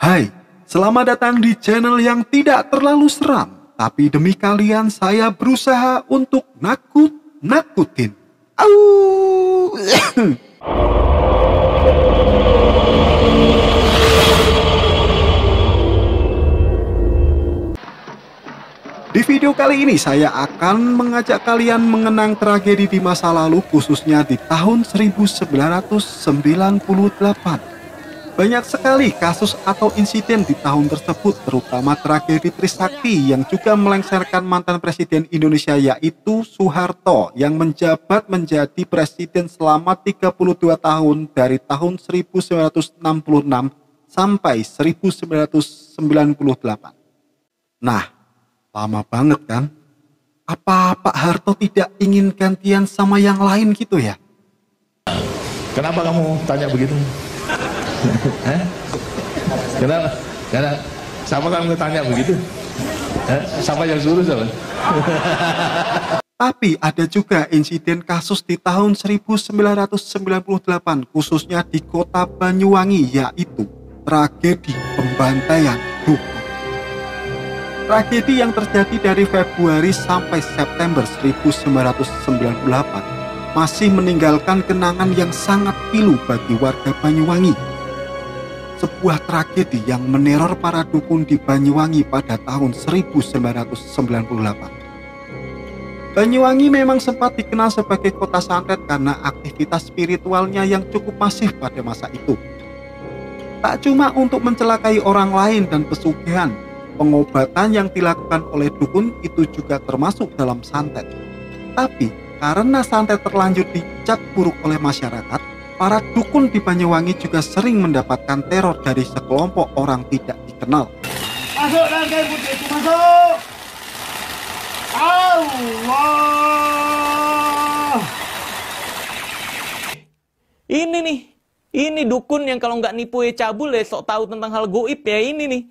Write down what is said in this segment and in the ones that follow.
Hai, selamat datang di channel yang tidak terlalu seram, tapi demi kalian saya berusaha untuk nakut-nakutin. Au! Di video kali ini saya akan mengajak kalian mengenang tragedi di masa lalu, khususnya di tahun 1998. Banyak sekali kasus atau insiden di tahun tersebut, terutama tragedi Trisakti yang juga melengsarkan mantan Presiden Indonesia yaitu Soeharto yang menjabat menjadi presiden selama 32 tahun dari tahun 1966 sampai 1998. Nah, lama banget kan? Apa Pak Harto tidak ingin gantian sama yang lain gitu ya? Kenapa kamu tanya begitu? Kenapa? Karena siapa kamu tanya begitu? Siapa yang suruh siapa? Tapi ada juga insiden kasus di tahun 1998 khususnya di kota Banyuwangi, yaitu tragedi pembantaian dukun. Tragedi yang terjadi dari Februari sampai September 1998 masih meninggalkan kenangan yang sangat pilu bagi warga Banyuwangi. Sebuah tragedi yang meneror para dukun di Banyuwangi pada tahun 1998. Banyuwangi memang sempat dikenal sebagai kota santet karena aktivitas spiritualnya yang cukup masif pada masa itu. Tak cuma untuk mencelakai orang lain dan pesugihan, pengobatan yang dilakukan oleh dukun itu juga termasuk dalam santet. Tapi karena santet terlanjur dicap buruk oleh masyarakat, para dukun di Banyuwangi juga sering mendapatkan teror dari sekelompok orang tidak dikenal. Masuk dan kain putih itu masuk. Allah. Ini dukun yang kalau nggak nipu cabul ya sok tahu tentang hal goib ya ini nih.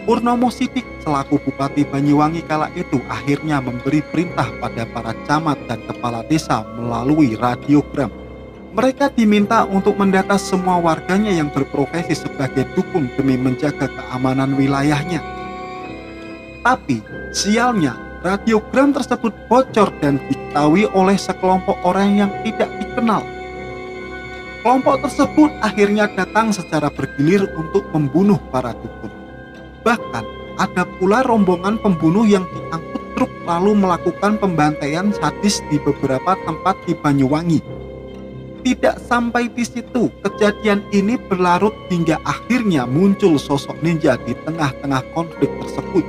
Purnomo Sidik selaku Bupati Banyuwangi kala itu akhirnya memberi perintah pada para camat dan kepala desa melalui radiogram. Mereka diminta untuk mendata semua warganya yang berprofesi sebagai dukun demi menjaga keamanan wilayahnya. Tapi sialnya, radiogram tersebut bocor dan diketahui oleh sekelompok orang yang tidak dikenal. Kelompok tersebut akhirnya datang secara bergilir untuk membunuh para dukun. Bahkan ada pula rombongan pembunuh yang diangkut truk lalu melakukan pembantaian sadis di beberapa tempat di Banyuwangi. Tidak sampai di situ, kejadian ini berlarut hingga akhirnya muncul sosok ninja di tengah-tengah konflik tersebut.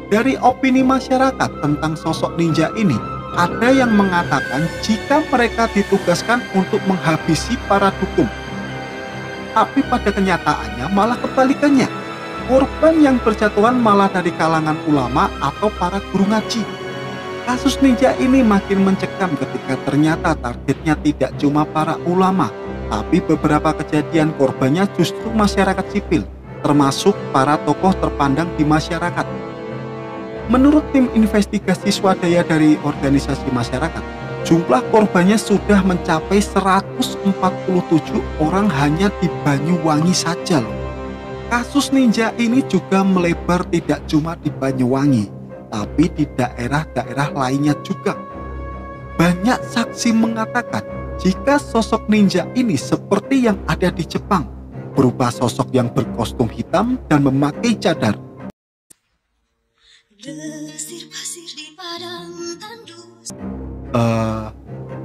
Dari opini masyarakat tentang sosok ninja ini, ada yang mengatakan jika mereka ditugaskan untuk menghabisi para dukun. Tapi pada kenyataannya malah kebalikannya. Korban yang berjatuhan malah dari kalangan ulama atau para guru ngaji. Kasus ninja ini makin mencekam ketika ternyata targetnya tidak cuma para ulama, tapi beberapa kejadian korbannya justru masyarakat sipil, termasuk para tokoh terpandang di masyarakat. Menurut tim investigasi swadaya dari organisasi masyarakat, jumlah korbannya sudah mencapai 147 orang hanya di Banyuwangi saja loh. Kasus ninja ini juga melebar tidak cuma di Banyuwangi, tapi di daerah-daerah lainnya juga. Banyak saksi mengatakan jika sosok ninja ini seperti yang ada di Jepang, berupa sosok yang berkostum hitam dan memakai cadar.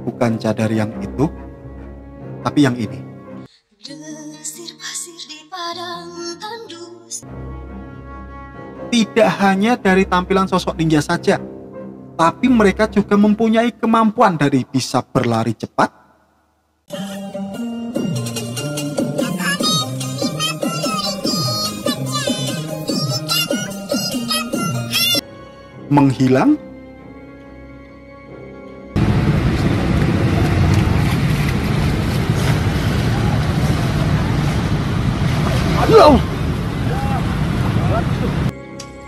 Bukan cadar yang itu, tapi yang ini. Tidak hanya dari tampilan sosok ninja saja, tapi mereka juga mempunyai kemampuan dari bisa berlari cepat, menghilang,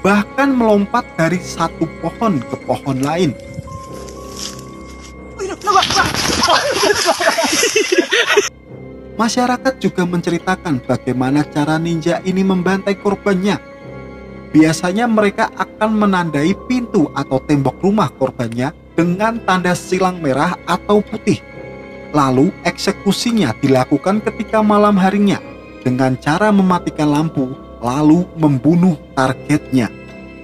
bahkan melompat dari satu pohon ke pohon lain. Masyarakat juga menceritakan bagaimana cara ninja ini membantai korbannya. Biasanya mereka akan menandai pintu atau tembok rumah korbannya dengan tanda silang merah atau putih. Lalu eksekusinya dilakukan ketika malam harinya dengan cara mematikan lampu lalu membunuh targetnya.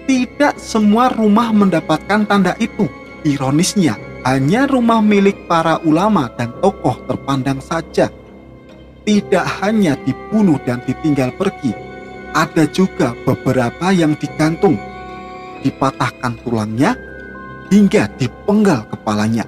Tidak semua rumah mendapatkan tanda itu. Ironisnya, hanya rumah milik para ulama dan tokoh terpandang saja. Tidak hanya dibunuh dan ditinggal pergi, ada juga beberapa yang digantung, dipatahkan tulangnya, hingga dipenggal kepalanya.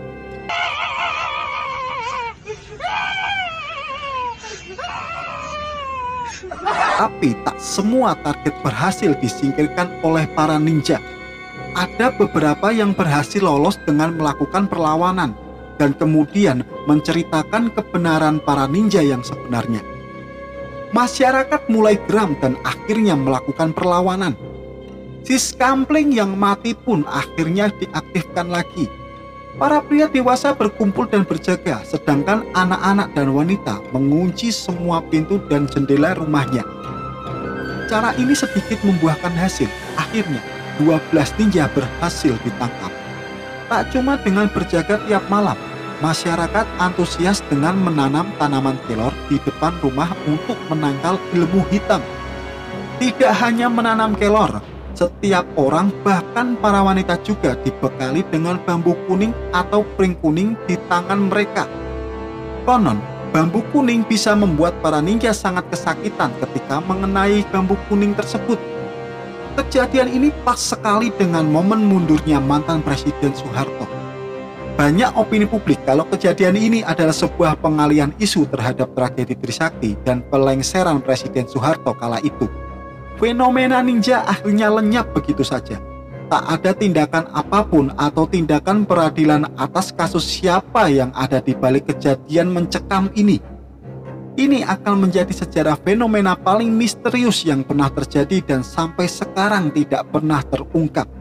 Tapi tak semua target berhasil disingkirkan oleh para ninja. Ada beberapa yang berhasil lolos dengan melakukan perlawanan dan kemudian menceritakan kebenaran para ninja yang sebenarnya. Masyarakat mulai geram dan akhirnya melakukan perlawanan. Si Skampling yang mati pun akhirnya diaktifkan lagi. Para pria dewasa berkumpul dan berjaga, sedangkan anak-anak dan wanita mengunci semua pintu dan jendela rumahnya. Cara ini sedikit membuahkan hasil. Akhirnya 12 ninja berhasil ditangkap. Tak cuma dengan berjaga tiap malam, masyarakat antusias dengan menanam tanaman kelor di depan rumah untuk menangkal ilmu hitam. Tidak hanya menanam kelor, setiap orang, bahkan para wanita juga dibekali dengan bambu kuning atau pring kuning di tangan mereka. Konon, bambu kuning bisa membuat para ninja sangat kesakitan ketika mengenai bambu kuning tersebut. Kejadian ini pas sekali dengan momen mundurnya mantan Presiden Soeharto. Banyak opini publik kalau kejadian ini adalah sebuah pengalihan isu terhadap tragedi Trisakti dan pelengseran Presiden Soeharto kala itu. Fenomena ninja akhirnya lenyap begitu saja. Tak ada tindakan apapun atau tindakan peradilan atas kasus siapa yang ada di balik kejadian mencekam ini. Ini akan menjadi sejarah fenomena paling misterius yang pernah terjadi dan sampai sekarang tidak pernah terungkap.